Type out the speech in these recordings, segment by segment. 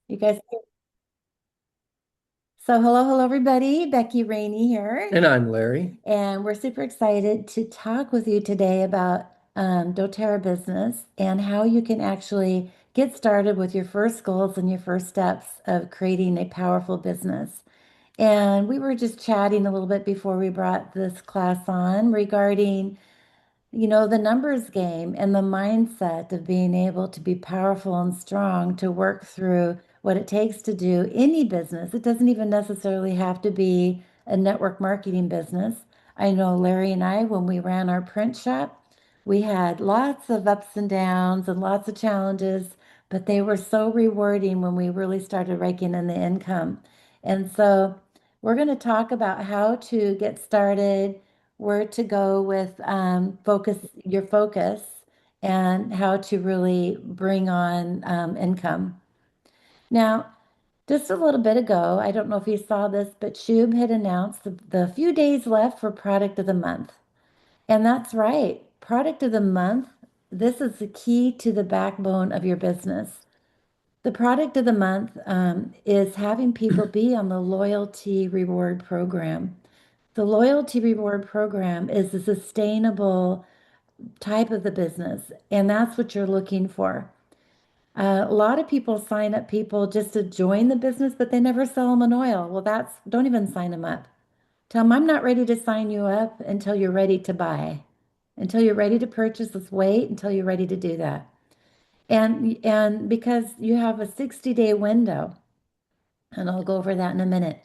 You guys, so hello, everybody. Becky Raney here, And I'm Larry. and we're super excited to talk with you today about doTERRA business and how you can actually get started with your first goals and your first steps of creating a powerful business. And we were just chatting a little bit before we brought this class on regarding the numbers game and the mindset of being able to be powerful and strong to work through what it takes to do any business. It doesn't even necessarily have to be a network marketing business. I know Larry and I, when we ran our print shop, we had lots of ups and downs and lots of challenges, but they were so rewarding when we really started raking in the income. And so we're going to talk about how to get started, where to go with your focus, and how to really bring on income. Now, just a little bit ago, I don't know if you saw this, but Shub had announced the few days left for product of the month. And that's right. Product of the month, this is the key to the backbone of your business. The product of the month is having people be on the loyalty reward program. The loyalty reward program is a sustainable type of the business, and that's what you're looking for. A lot of people sign up people just to join the business, but they never sell them an oil. Well, don't even sign them up. Tell them I'm not ready to sign you up until you're ready to buy. Until you're ready to purchase, let's wait until you're ready to do that. And because you have a 60-day window, and I'll go over that in a minute.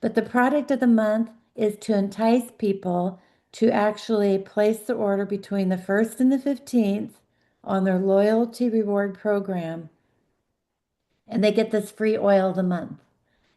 But the product of the month is to entice people to actually place the order between the 1st and the 15th on their loyalty reward program, and they get this free oil of the month.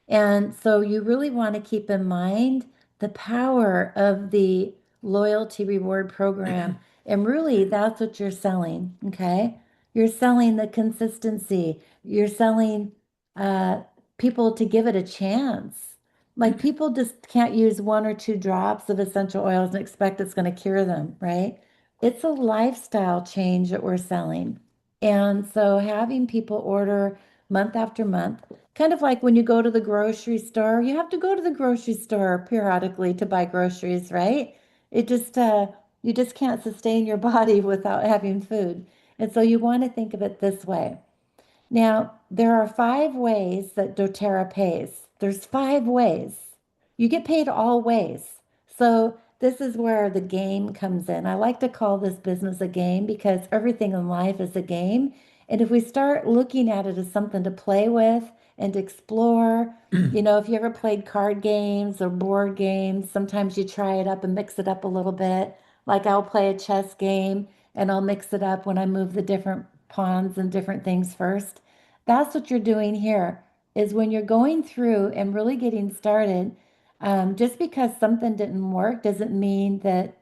And so you really want to keep in mind the power of the loyalty reward program. And really, that's what you're selling. Okay. You're selling the consistency. You're selling uh, people to give it a chance. Like people just can't use one or two drops of essential oils and expect it's going to cure them, right? It's a lifestyle change that we're selling. And so having people order month after month, kind of like when you go to the grocery store, you have to go to the grocery store periodically to buy groceries, right? It just you just can't sustain your body without having food. And so you want to think of it this way. Now, there are 5 ways that doTERRA pays. There's 5 ways. You get paid all ways. So this is where the game comes in. I like to call this business a game because everything in life is a game. And if we start looking at it as something to play with and explore, if you ever played card games or board games, sometimes you try it up and mix it up a little bit. Like I'll play a chess game and I'll mix it up when I move the different pawns and different things first. That's what you're doing here, is when you're going through and really getting started, just because something didn't work doesn't mean that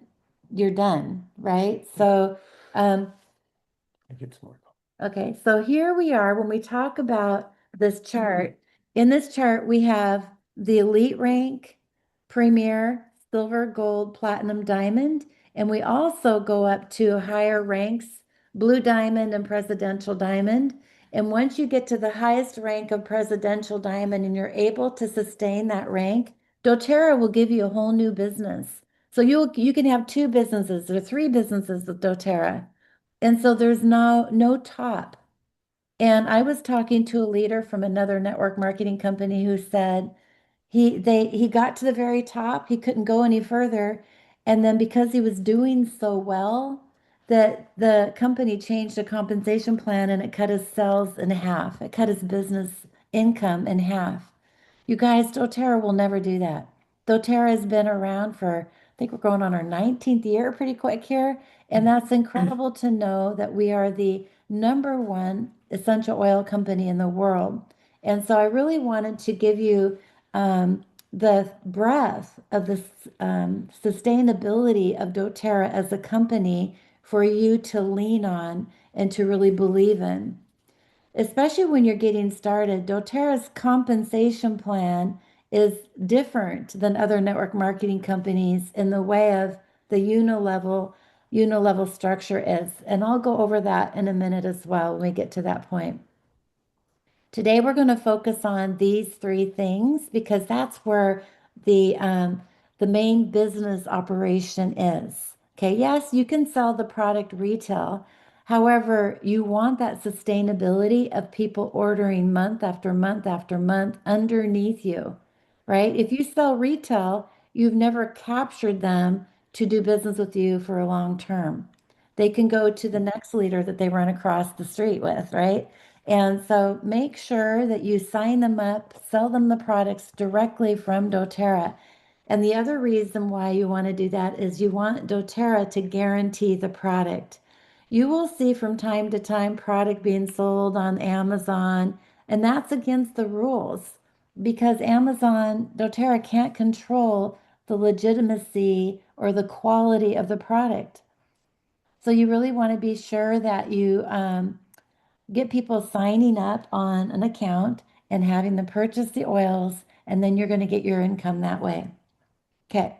you're done, right? So, um, I get some more. okay, so here we are when we talk about this chart. In this chart, we have the elite rank, premier, silver, gold, platinum, diamond, and we also go up to higher ranks, blue diamond and presidential diamond. And once you get to the highest rank of presidential diamond and you're able to sustain that rank, doTERRA will give you a whole new business. So you can have 2 businesses or 3 businesses with doTERRA. And so there's no top. And I was talking to a leader from another network marketing company who said he got to the very top, he couldn't go any further, and then because he was doing so well, that the company changed the compensation plan and it cut his sales in half. It cut his business income in half. You guys, doTERRA will never do that. doTERRA has been around for, I think we're going on our 19th year pretty quick here. And that's incredible to know that we are the #1 essential oil company in the world. And so I really wanted to give you the breadth of the sustainability of doTERRA as a company for you to lean on and to really believe in. Especially when you're getting started, doTERRA's compensation plan is different than other network marketing companies in the way of the unilevel structure is. And I'll go over that in a minute as well when we get to that point. Today we're going to focus on these three things because that's where the main business operation is. Okay, yes, you can sell the product retail. However, you want that sustainability of people ordering month after month after month underneath you, right? If you sell retail, you've never captured them to do business with you for a long term. They can go to the next leader that they run across the street with, right? And so make sure that you sign them up, sell them the products directly from doTERRA. And the other reason why you want to do that is you want doTERRA to guarantee the product. You will see from time to time product being sold on Amazon, and that's against the rules because Amazon, doTERRA can't control the legitimacy or the quality of the product. So you really want to be sure that you get people signing up on an account and having them purchase the oils, and then you're going to get your income that way. Okay,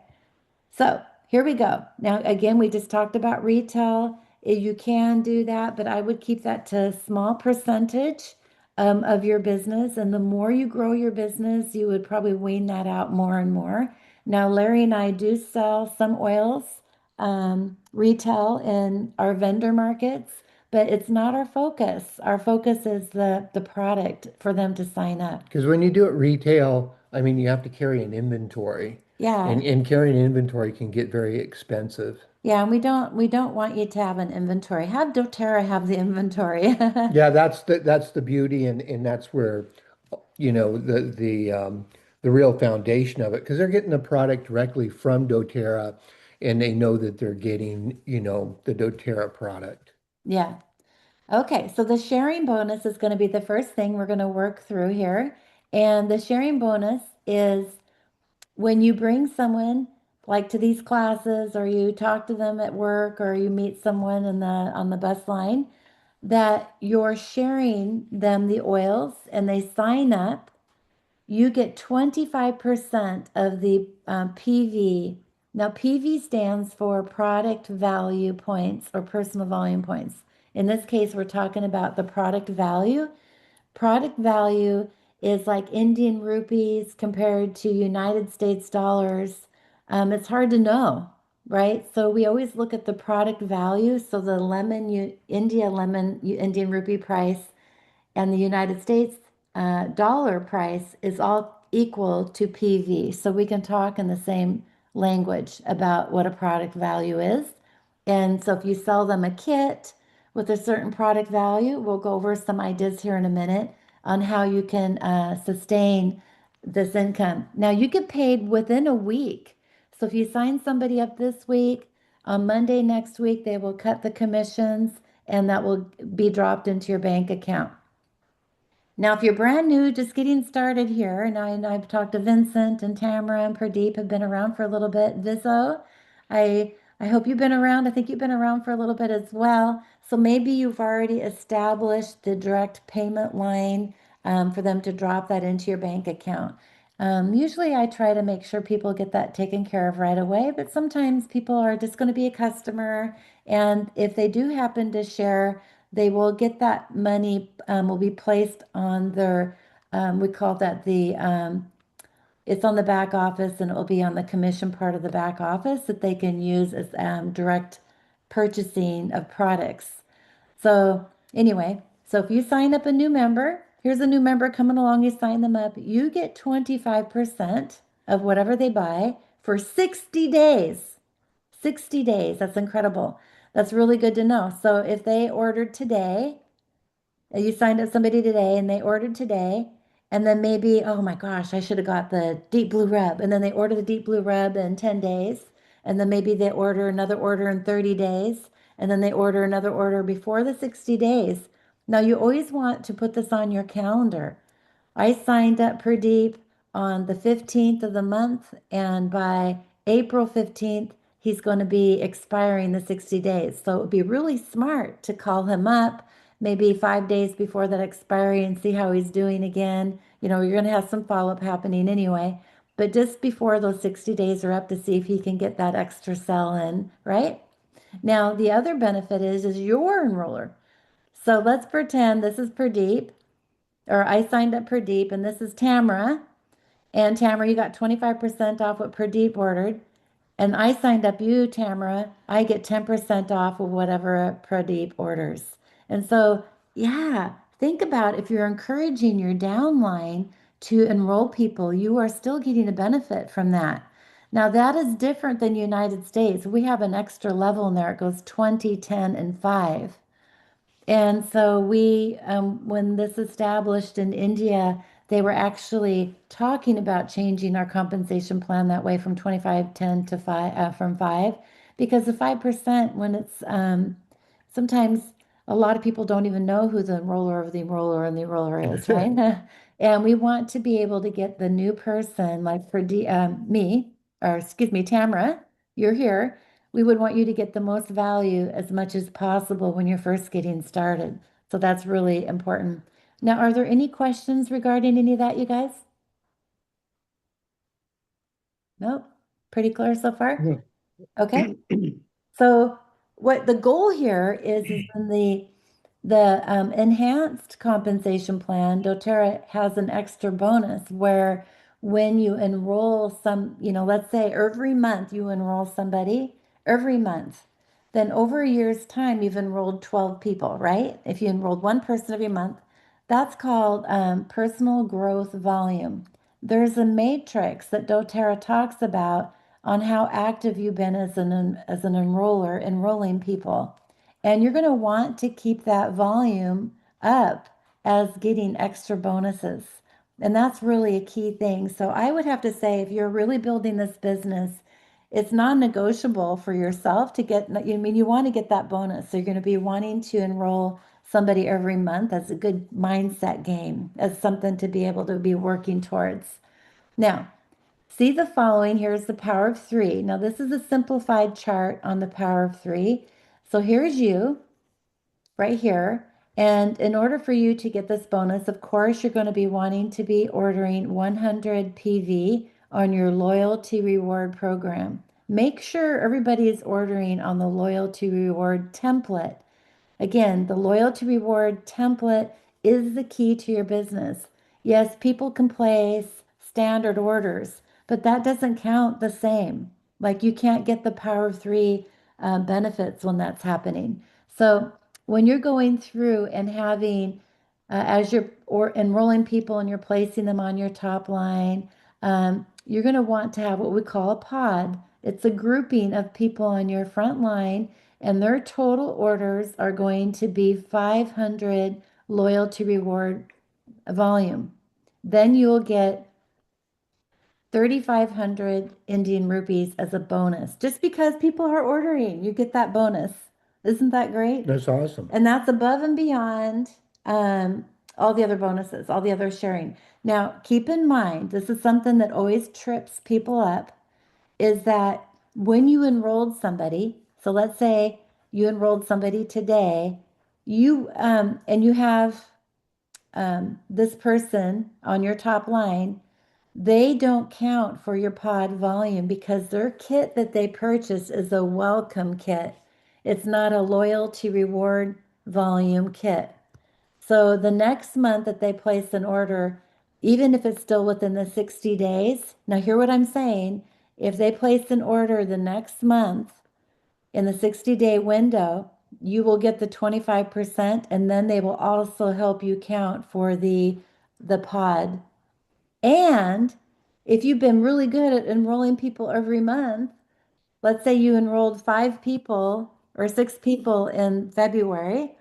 so here we go. Now, again, we just talked about retail. You can do that, but I would keep that to a small percentage of your business. And the more you grow your business, you would probably wean that out more and more. Now, Larry and I do sell some oils retail in our vendor markets, but it's not our focus. Our focus is the product for them to sign up. Because when you do it retail, I mean, you have to carry an inventory, and Yeah. carrying an inventory can get very expensive. Yeah, and we don't want you to have an inventory. Have doTERRA have the inventory. Yeah, that's the beauty, and that's where, the real foundation of it, because they're getting the product directly from doTERRA, and they know that they're getting, the doTERRA product. Yeah. Okay, so the sharing bonus is going to be the first thing we're going to work through here. And the sharing bonus is when you bring someone like to these classes or you talk to them at work or you meet someone in the on the bus line that you're sharing them the oils and they sign up, you get 25% of the PV. Now, PV stands for product value points or personal volume points. In this case, we're talking about the product value. Product value is like Indian rupees compared to United States dollars. It's hard to know, right? So we always look at the product value. So the India lemon, Indian rupee price and the United States dollar price is all equal to PV. So we can talk in the same language about what a product value is. And so if you sell them a kit with a certain product value, we'll go over some ideas here in a minute on how you can sustain this income. Now you get paid within a week. So if you sign somebody up this week, on Monday next week, they will cut the commissions and that will be dropped into your bank account. Now, if you're brand new, just getting started here, and I've talked to Vincent and Tamara and Pradeep have been around for a little bit. Vizzo, I hope you've been around. I think you've been around for a little bit as well. So maybe you've already established the direct payment line for them to drop that into your bank account. Usually I try to make sure people get that taken care of right away, but sometimes people are just going to be a customer. And if they do happen to share, they will get that money will be placed on their we call that it's on the back office and it will be on the commission part of the back office that they can use as direct purchasing of products. So anyway, so if you sign up a new member, here's a new member coming along, you sign them up, you get 25% of whatever they buy for 60 days. 60 days. That's incredible. That's really good to know. So if they ordered today, you signed up somebody today and they ordered today, and then maybe, oh my gosh, I should have got the deep blue rub. And then they order the deep blue rub in 10 days. And then maybe they order another order in 30 days. And then they order another order before the 60 days. Now, you always want to put this on your calendar. I signed up per deep on the 15th of the month, and by April 15th, he's going to be expiring the 60 days. So it would be really smart to call him up maybe 5 days before that expiry and see how he's doing again. You know, you're going to have some follow-up happening anyway, but just before those 60 days are up to see if he can get that extra sell in, right? Now, the other benefit is you're enroller. So let's pretend this is per deep or I signed up Pradeep, and this is Tamara. And Tamara, you got 25% off what Pradeep ordered. And I signed up you, Tamara. I get 10% off of whatever Pradeep orders. And so, yeah, think about if you're encouraging your downline to enroll people, you are still getting a benefit from that. Now, that is different than United States. We have an extra level in there. It goes 20, 10, and 5. And so when this established in India, they were actually talking about changing our compensation plan that way from 25, 10 to 5, from 5, because the 5%, when it's sometimes a lot of people don't even know who the enroller of the enroller and the enroller is, right? And we want to be able to get the new person, like for me, or excuse me, Tamara, you're here. We would want you to get the most value as much as possible when you're first getting started. So that's really important. Now, are there any questions regarding any of that, you guys? Nope. Pretty clear so far? Yeah. Okay. So what the goal here is in the enhanced compensation plan, doTERRA has an extra bonus where when you enroll some, let's say every month you enroll somebody every month, then over a year's time you've enrolled 12 people, right? If you enrolled one person every month, that's called personal growth volume. There's a matrix that doTERRA talks about on how active you've been as an enroller, enrolling people. And you're going to want to keep that volume up as getting extra bonuses. And that's really a key thing. So I would have to say, if you're really building this business, it's non-negotiable for yourself to get, I mean, you want to get that bonus. So you're going to be wanting to enroll somebody every month. That's a good mindset game, as something to be able to be working towards. Now, see the following. Here's the power of three. Now, this is a simplified chart on the power of three. So here's you right here. And in order for you to get this bonus, of course, you're going to be wanting to be ordering 100 PV on your loyalty reward program. Make sure everybody is ordering on the loyalty reward template. Again, the loyalty reward template is the key to your business. Yes, people can place standard orders, but that doesn't count the same. Like you can't get the power of three benefits when that's happening. So when you're going through and having, as you're or enrolling people and you're placing them on your top line, you're going to want to have what we call a pod. It's a grouping of people on your front line, and their total orders are going to be 500 loyalty reward volume. Then you'll get 3,500 Indian rupees as a bonus. Just because people are ordering, you get that bonus. Isn't that great? That's awesome. And that's above and beyond all the other bonuses, all the other sharing. Now, keep in mind, this is something that always trips people up, is that when you enrolled somebody, so let's say you enrolled somebody today, and you have this person on your top line, they don't count for your pod volume because their kit that they purchase is a welcome kit. It's not a loyalty reward volume kit. So the next month that they place an order, even if it's still within the 60 days, now hear what I'm saying. If they place an order the next month in the 60-day window, you will get the 25%, and then they will also help you count for the pod. And if you've been really good at enrolling people every month, let's say you enrolled 5 people or 6 people in February,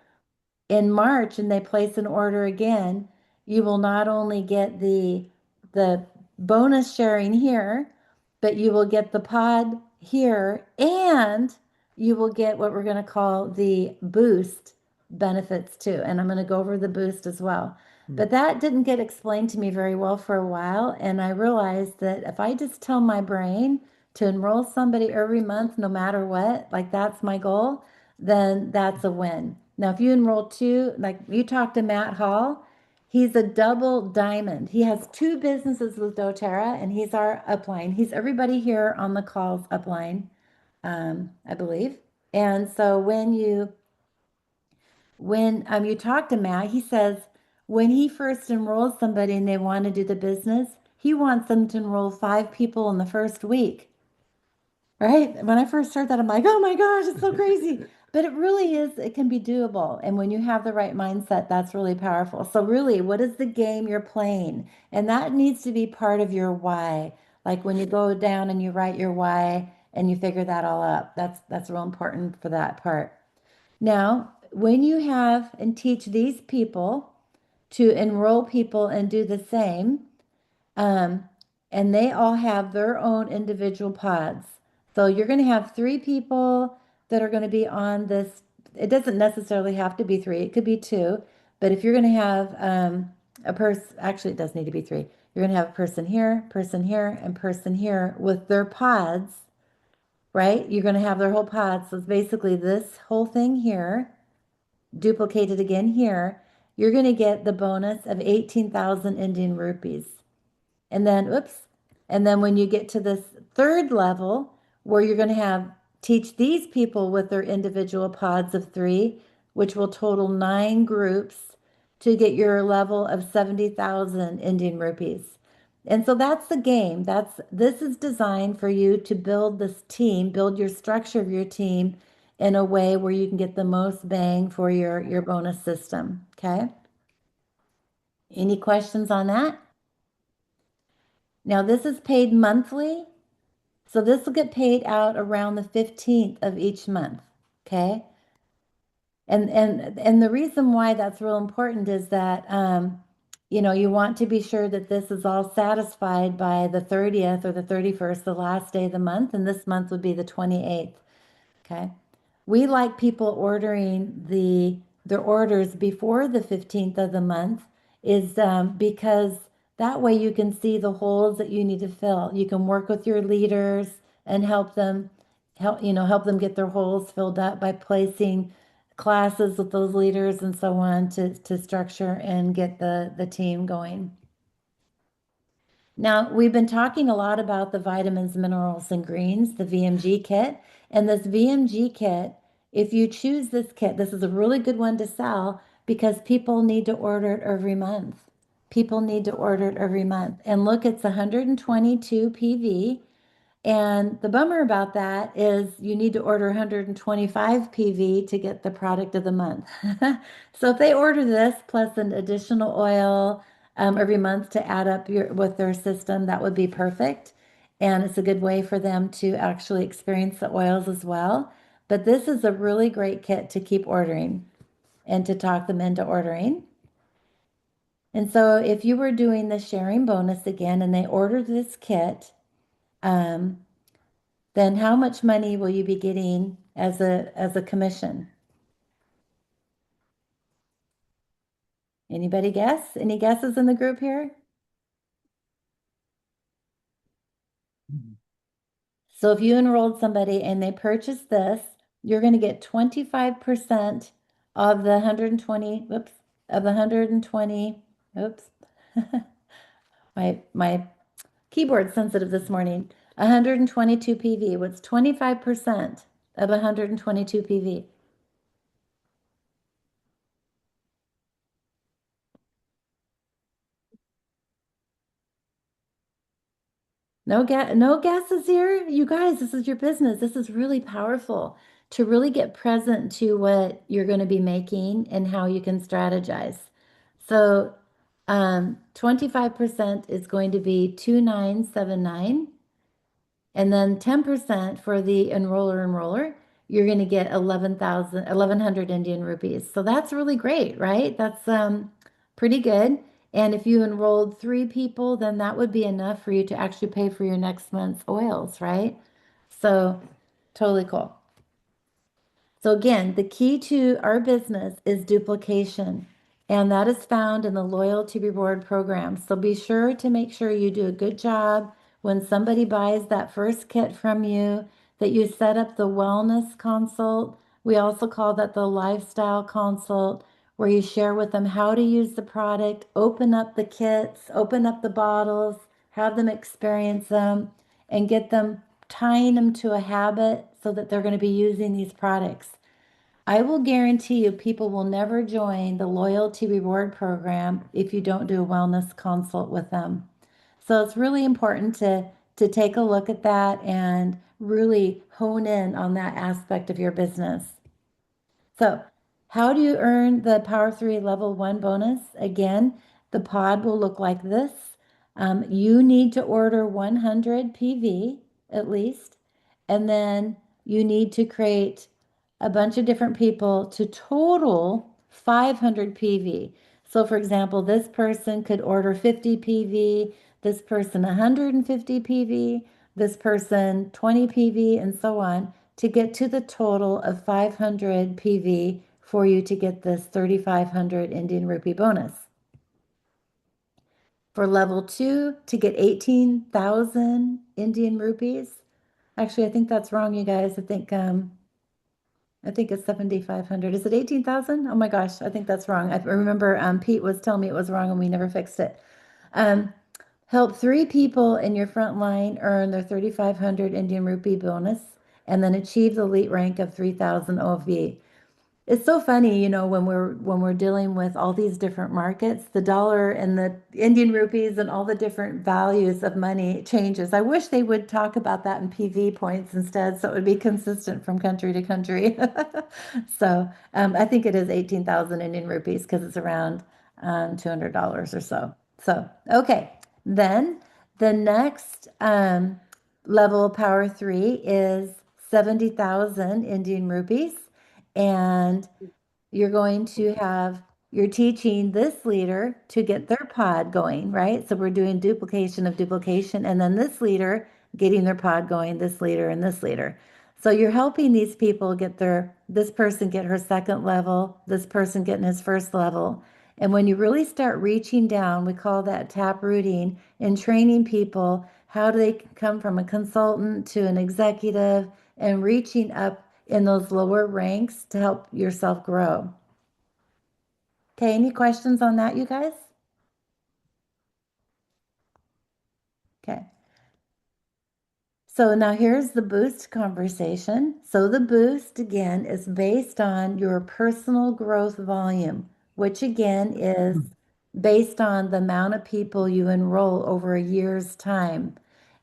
in March and they place an order again, you will not only get the bonus sharing here, but you will get the pod here, and you will get what we're going to call the boost benefits too. And I'm going to go over the boost as well. But that didn't get explained to me very well for a while. And I realized that if I just tell my brain to enroll somebody every month, no matter what, like that's my goal, then that's a win. Now, if you enroll two, like you talk to Matt Hall, he's a double diamond. He has 2 businesses with doTERRA, and he's our upline. He's everybody here on the call's upline, I believe. And so when you talk to Matt, he says, when he first enrolls somebody and they want to do the business, he wants them to enroll 5 people in the first week. Right? When I first heard that, I'm like, oh my gosh, it's so crazy. But it really is, it can be doable. And when you have the right mindset, that's really powerful. So, really, what is the game you're playing? And that needs to be part of your why. Like when you go down and you write your why and you figure that all up, that's real important for that part. Now, when you have and teach these people to enroll people and do the same, um, and they all have their own individual pods. So you're going to have 3 people that are going to be on this. It doesn't necessarily have to be 3, it could be 2. But if you're going to have a person, actually, it does need to be 3. You're going to have a person here, and person here with their pods, right? You're going to have their whole pods. So it's basically this whole thing here, duplicated again here. You're going to get the bonus of 18,000 Indian rupees. And then, oops. And then when you get to this third level, where you're going to have teach these people with their individual pods of 3, which will total 9 groups to get your level of 70,000 Indian rupees. And so that's the game. This is designed for you to build this team, build your structure of your team in a way where you can get the most bang for your bonus system. Okay. Any questions on that? Now, this is paid monthly, so this will get paid out around the 15th of each month, okay? And the reason why that's real important is that you want to be sure that this is all satisfied by the 30th or the 31st, the last day of the month, and this month would be the 28th. Okay. We like people ordering their orders before the 15th of the month is because that way you can see the holes that you need to fill. You can work with your leaders and help them get their holes filled up by placing classes with those leaders and so on to structure and get the team going. Now, we've been talking a lot about the vitamins, minerals, and greens, the VMG kit. And this VMG kit, if you choose this kit, this is a really good one to sell because people need to order it every month. People need to order it every month. And look, it's 122 PV. And the bummer about that is you need to order 125 PV to get the product of the month. So if they order this plus an additional oil every month to add up with their system, that would be perfect. And it's a good way for them to actually experience the oils as well. But this is a really great kit to keep ordering and to talk them into ordering. And so if you were doing the sharing bonus again and they ordered this kit, then how much money will you be getting as a commission? Anybody guess? Any guesses in the group here? So if you enrolled somebody and they purchased this, you're going to get 25% of the 120, whoops, of the 120, oops. My keyboard's sensitive this morning. 122 PV. What's 25% of 122 PV? No guesses here. You guys, this is your business. This is really powerful to really get present to what you're going to be making and how you can strategize. So, 25% is going to be 2,979. And then 10% for the enroller, you're going to get 1,100 Indian rupees. So that's really great, right? That's pretty good. And if you enrolled 3 people, then that would be enough for you to actually pay for your next month's oils, right? So totally cool. So again, the key to our business is duplication, and that is found in the loyalty reward program. So be sure to make sure you do a good job when somebody buys that first kit from you, that you set up the wellness consult. We also call that the lifestyle consult, where you share with them how to use the product, open up the kits, open up the bottles, have them experience them, and get them tying them to a habit so that they're going to be using these products. I will guarantee you people will never join the loyalty reward program if you don't do a wellness consult with them. So it's really important to take a look at that and really hone in on that aspect of your business. So, how do you earn the Power 3 Level 1 bonus? Again, the pod will look like this. You need to order 100 PV at least, and then you need to create a bunch of different people to total 500 PV. So, for example, this person could order 50 PV, this person 150 PV, this person 20 PV, and so on to get to the total of 500 PV for you to get this 3,500 Indian rupee bonus. For level 2, to get 18,000 Indian rupees. Actually, I think that's wrong, you guys. I think it's 7,500. Is it 18,000? Oh my gosh, I think that's wrong. I remember Pete was telling me it was wrong and we never fixed it. Um, Help 3 people in your front line earn their 3,500 Indian rupee bonus and then achieve the elite rank of 3,000 OV. It's so funny, when we're dealing with all these different markets, the dollar and the Indian rupees and all the different values of money changes. I wish they would talk about that in PV points instead, so it would be consistent from country to country. So I think it is 18,000 Indian rupees because it's around $200 or so. So, okay. Then the next level power 3 is 70,000 Indian rupees. And you're teaching this leader to get their pod going, right? So we're doing duplication of duplication, and then this leader getting their pod going, this leader and this leader. So you're helping these people this person get her second level, this person getting his first level. And when you really start reaching down, we call that tap rooting and training people, how do they come from a consultant to an executive and reaching up in those lower ranks to help yourself grow. Okay, any questions on that, you guys? Okay. So now here's the boost conversation. So the boost, again, is based on your personal growth volume, which again is based on the amount of people you enroll over a year's time.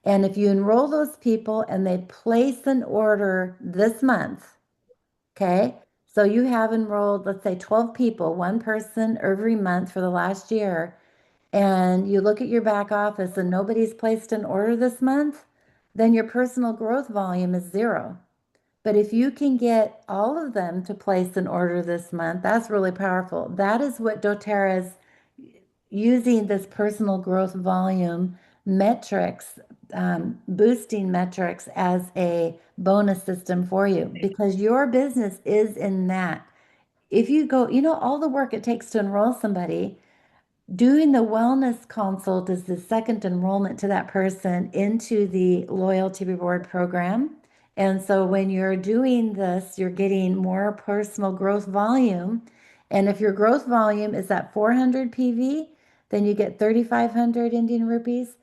And if you enroll those people and they place an order this month, okay, so you have enrolled, let's say 12 people, one person every month for the last year, and you look at your back office and nobody's placed an order this month, then your personal growth volume is 0. But if you can get all of them to place an order this month, that's really powerful. That is what doTERRA is using, this personal growth volume metrics, boosting metrics as a bonus system for you because your business is in that. If you go, all the work it takes to enroll somebody, doing the wellness consult is the second enrollment to that person into the loyalty reward program. And so when you're doing this, you're getting more personal growth volume. And if your growth volume is at 400 PV, then you get 3,500 Indian rupees.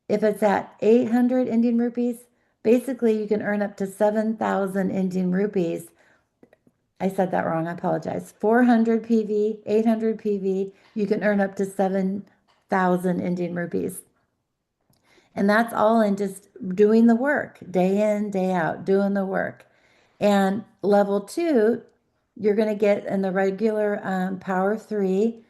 If it's at 800 Indian rupees, basically you can earn up to 7,000 Indian rupees. I said that wrong. I apologize. 400 PV, 800 PV, you can earn up to 7,000 Indian rupees. And that's all in just doing the work, day in, day out, doing the work. And level 2, you're going to get in the regular Power 3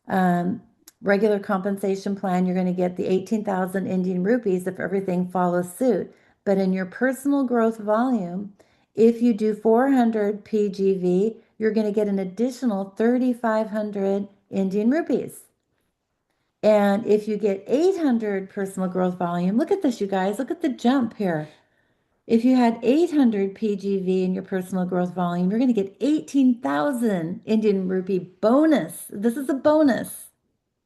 um, regular compensation plan, you're going to get the 18,000 Indian rupees if everything follows suit. But in your personal growth volume, if you do 400 PGV, you're going to get an additional 3,500 Indian rupees. And if you get 800 personal growth volume, look at this, you guys, look at the jump here. If you had 800 PGV in your personal growth volume, you're going to get 18,000 Indian rupee bonus. This is a bonus.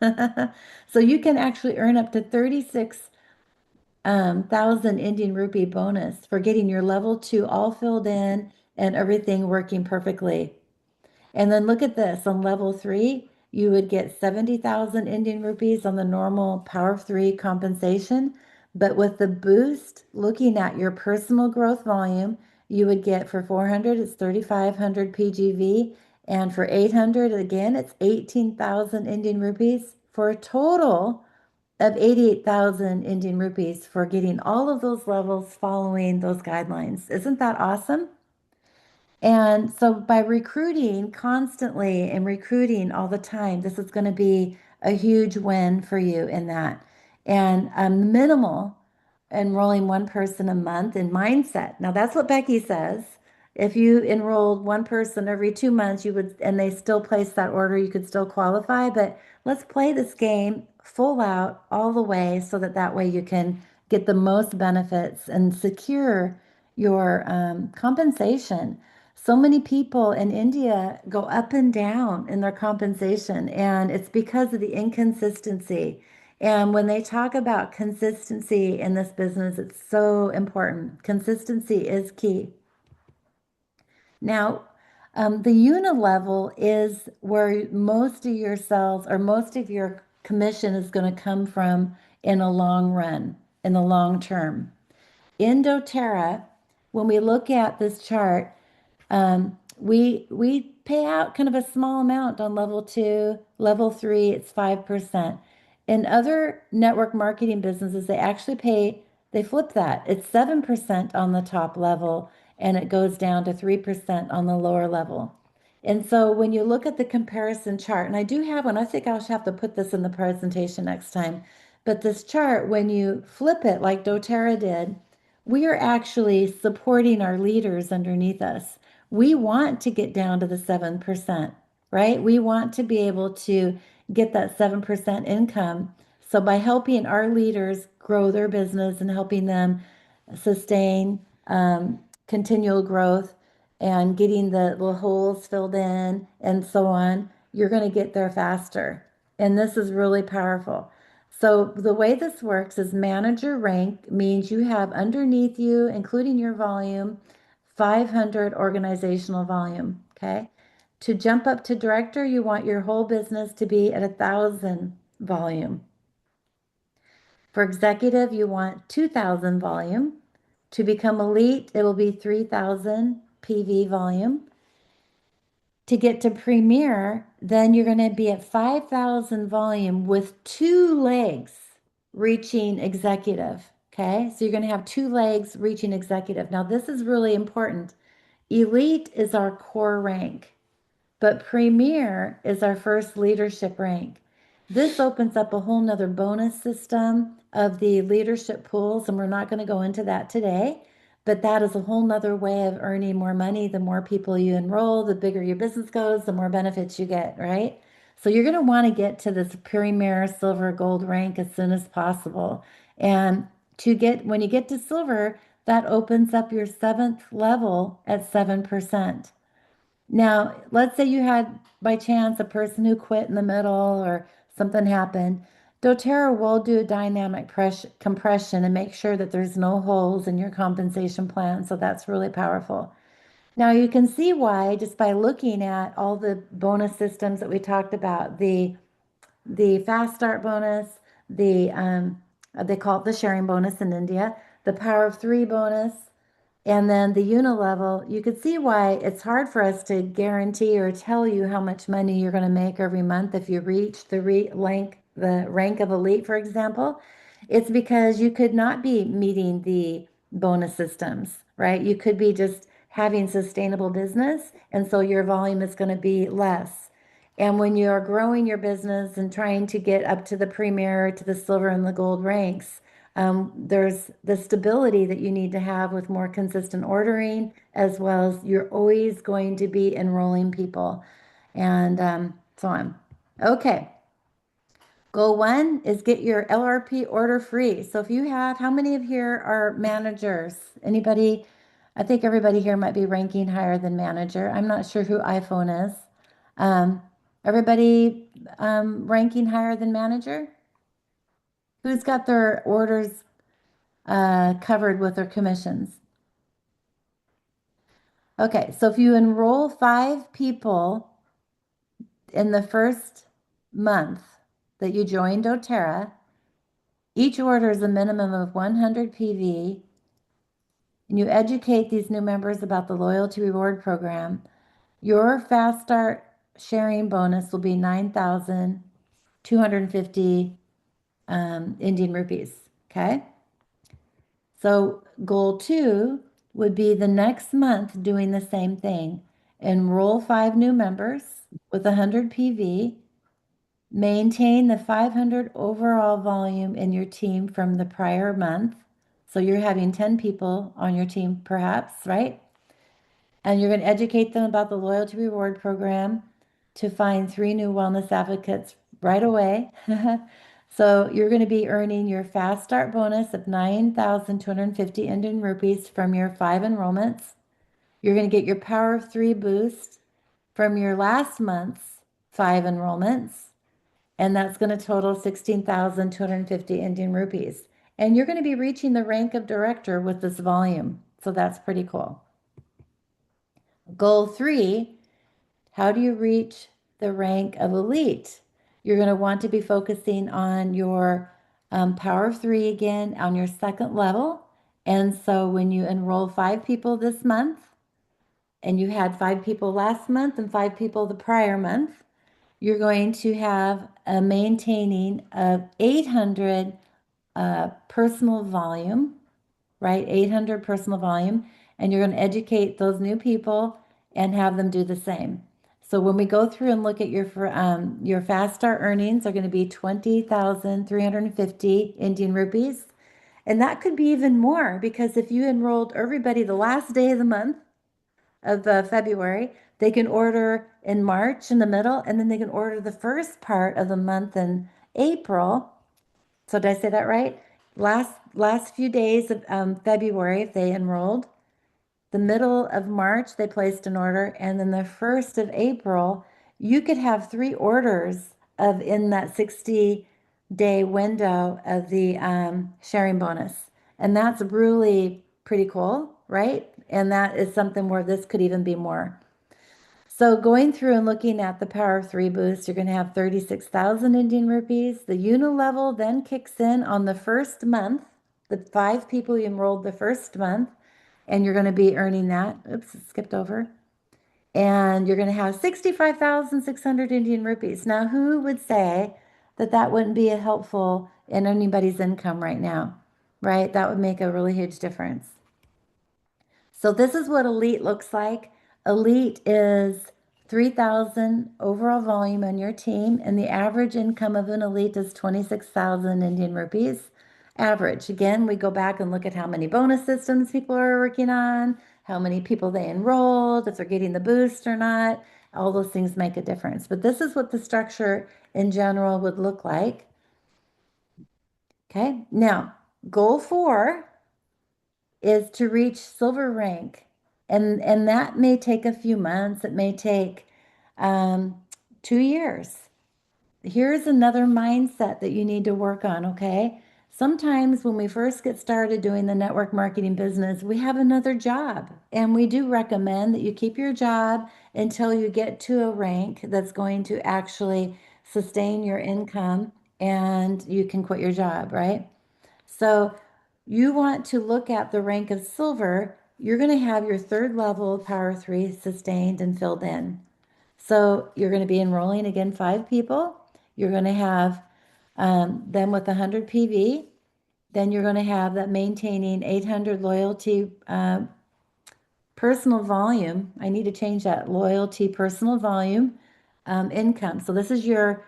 So you can actually earn up to 36,000 Indian rupee bonus for getting your level 2 all filled in and everything working perfectly. And then look at this, on level 3, you would get 70,000 Indian rupees on the normal Power 3 compensation. But with the boost, looking at your personal growth volume, you would get for 400, it's 3,500 PGV. And for 800, again, it's 18,000 Indian rupees for a total of 88,000 Indian rupees for getting all of those levels following those guidelines. Isn't that awesome? And so by recruiting constantly and recruiting all the time, this is going to be a huge win for you in that. And minimal enrolling one person a month in mindset. Now that's what Becky says. If you enrolled one person every 2 months, you would, and they still place that order, you could still qualify. But let's play this game full out all the way so that that way you can get the most benefits and secure your compensation. So many people in India go up and down in their compensation, and it's because of the inconsistency. And when they talk about consistency in this business, it's so important. Consistency is key. Now, the unit level is where most of your sales or most of your commission is going to come from in a long run, in the long term. In doTERRA, when we look at this chart, we pay out kind of a small amount on level two, level three, it's 5%. In other network marketing businesses, they flip that. It's 7% on the top level and it goes down to 3% on the lower level. And so when you look at the comparison chart, and I do have one, I think I'll have to put this in the presentation next time. But this chart, when you flip it like doTERRA did, we are actually supporting our leaders underneath us. We want to get down to the 7%, right? We want to be able to get that 7% income. So by helping our leaders grow their business and helping them sustain continual growth and getting the holes filled in and so on, you're going to get there faster. And this is really powerful. So the way this works is manager rank means you have underneath you, including your volume, 500 organizational volume. Okay. To jump up to director, you want your whole business to be at 1,000 volume. For executive, you want 2,000 volume. To become elite, it will be 3,000 PV volume. To get to premier, then you're going to be at 5,000 volume with 2 legs reaching executive. Okay, so you're going to have 2 legs reaching executive. Now, this is really important. Elite is our core rank, but premier is our first leadership rank. This opens up a whole nother bonus system of the leadership pools, and we're not going to go into that today. But that is a whole nother way of earning more money. The more people you enroll, the bigger your business goes, the more benefits you get, right? So you're going to want to get to this premier, silver, gold rank as soon as possible. And when you get to silver, that opens up your 7th level at 7%. Now, let's say you had by chance a person who quit in the middle or something happened. doTERRA will do a dynamic compression and make sure that there's no holes in your compensation plan. So that's really powerful. Now you can see why just by looking at all the bonus systems that we talked about, the fast start bonus, they call it the sharing bonus in India, the power of three bonus, and then the unilevel, you could see why it's hard for us to guarantee or tell you how much money you're going to make every month if you reach the rank of elite, for example. It's because you could not be meeting the bonus systems, right? You could be just having sustainable business, and so your volume is going to be less. And when you're growing your business and trying to get up to the premier, to the silver and the gold ranks, there's the stability that you need to have with more consistent ordering, as well as you're always going to be enrolling people and so on. Okay. Goal one is get your LRP order free. So if you have, how many of here are managers? Anybody? I think everybody here might be ranking higher than manager. I'm not sure who iPhone is. Um, everybody ranking higher than manager? Who's got their orders covered with their commissions? Okay, so if you enroll 5 people in the first month that you join doTERRA, each order is a minimum of 100 PV and you educate these new members about the loyalty reward program, your fast start sharing bonus will be 9,250 Indian rupees. Okay. So goal two would be the next month doing the same thing. Enroll 5 new members with 100 PV. Maintain the 500 overall volume in your team from the prior month. So you're having 10 people on your team, perhaps, right? And you're going to educate them about the loyalty reward program to find 3 new wellness advocates right away. So you're going to be earning your fast start bonus of 9,250 Indian rupees from your 5 enrollments. You're going to get your Power of 3 boost from your last month's 5 enrollments. And that's going to total 16,250 Indian rupees. And you're going to be reaching the rank of director with this volume. So that's pretty cool. Goal 3, how do you reach the rank of elite? You're going to want to be focusing on your Power of 3 again on your second level. And so when you enroll 5 people this month, and you had 5 people last month and 5 people the prior month, you're going to have a maintaining of 800 personal volume, right? 800 personal volume. And you're going to educate those new people and have them do the same. So when we go through and look at your fast start earnings are going to be 20,350 Indian rupees. And that could be even more because if you enrolled everybody the last day of the month of February, they can order in March in the middle, and then they can order the first part of the month in April. So did I say that right? Last few days of February, if they enrolled, the middle of March, they placed an order, and then the 1st of April, you could have 3 orders of in that 60-day window of the sharing bonus. And that's really pretty cool, right? And that is something where this could even be more. So going through and looking at the Power of 3 boost, you're going to have 36,000 Indian rupees. The unilevel then kicks in on the first month, the 5 people you enrolled the first month, and you're going to be earning that. Oops, it skipped over. And you're going to have 65,600 Indian rupees. Now, who would say that that wouldn't be helpful in anybody's income right now, right? That would make a really huge difference. So this is what elite looks like. Elite is 3,000 overall volume on your team, and the average income of an elite is 26,000 Indian rupees. Average. Again, we go back and look at how many bonus systems people are working on, how many people they enrolled, if they're getting the boost or not. All those things make a difference. But this is what the structure in general would look like. Okay, now goal 4 is to reach silver rank. And that may take a few months. It may take 2 years. Here's another mindset that you need to work on, okay? Sometimes when we first get started doing the network marketing business, we have another job. And we do recommend that you keep your job until you get to a rank that's going to actually sustain your income and you can quit your job, right? So you want to look at the rank of silver. You're going to have your third level of Power 3 sustained and filled in. So you're going to be enrolling again 5 people. You're going to have them with 100 PV. Then you're going to have that maintaining 800 loyalty personal volume. I need to change that loyalty personal volume income. So this is your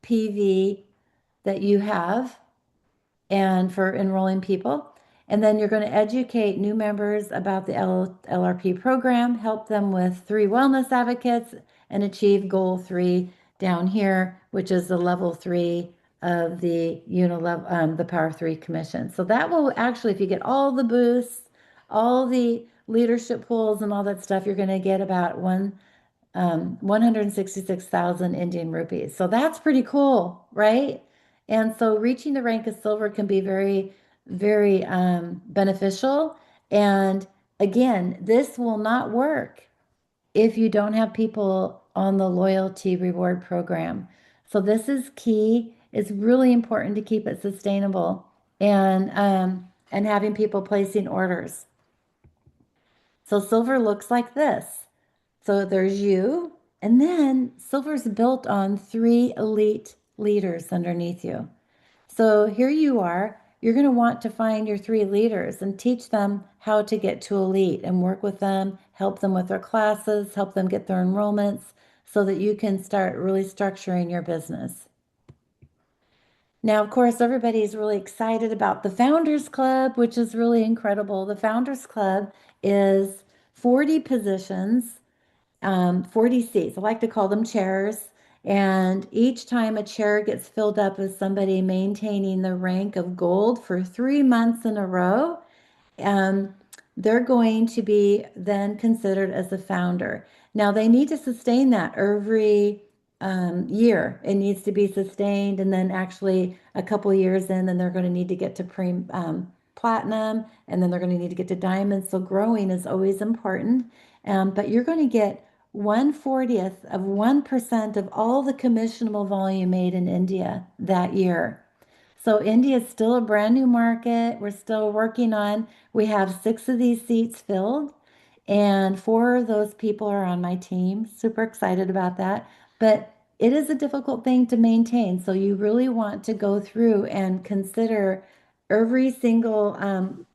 PV that you have and for enrolling people. And then you're going to educate new members about the LRP program, help them with 3 wellness advocates, and achieve goal 3 down here, which is the level 3 of the the Power 3 Commission. So that will actually, if you get all the boosts, all the leadership pools and all that stuff, you're going to get about 166,000 Indian rupees. So that's pretty cool, right? And so reaching the rank of silver can be very, very beneficial. And again, this will not work if you don't have people on the loyalty reward program. So this is key. It's really important to keep it sustainable. And and having people placing orders. So silver looks like this. So there's you, and then silver's built on three elite leaders underneath you. So here you are. You're going to want to find your three leaders and teach them how to get to elite and work with them, help them with their classes, help them get their enrollments so that you can start really structuring your business. Now, of course, everybody's really excited about the Founders Club, which is really incredible. The Founders Club is 40 positions, 40 seats. I like to call them chairs. And each time a chair gets filled up with somebody maintaining the rank of gold for 3 months in a row, um, they're going to be then considered as a founder. Now, they need to sustain that every year. It needs to be sustained, and then actually a couple years in, then they're going to need to get to platinum, and then they're going to need to get to diamond. So growing is always important. But you're going to get 1/40th of 1% of all the commissionable volume made in India that year. So India is still a brand new market. We're still working on, we have 6 of these seats filled, and 4 of those people are on my team. Super excited about that. But it is a difficult thing to maintain. So you really want to go through and consider every single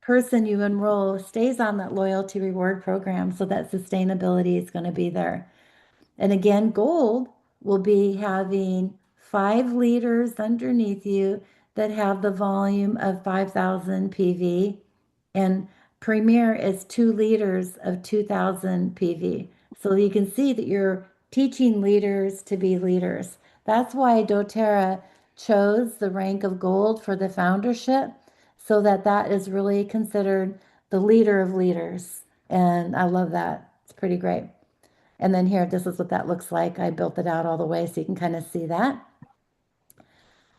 person you enroll stays on that loyalty reward program so that sustainability is going to be there. And again, gold will be having 5 leaders underneath you that have the volume of 5,000 PV. And premier is 2 leaders of 2,000 PV. So you can see that you're teaching leaders to be leaders. That's why doTERRA chose the rank of gold for the foundership, so that that is really considered the leader of leaders. And I love that. It's pretty great. And then here, this is what that looks like. I built it out all the way so you can kind of see that.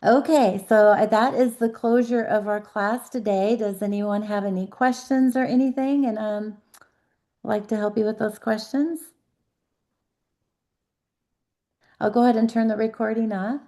Okay, so that is the closure of our class today. Does anyone have any questions or anything? And like to help you with those questions. I'll go ahead and turn the recording off.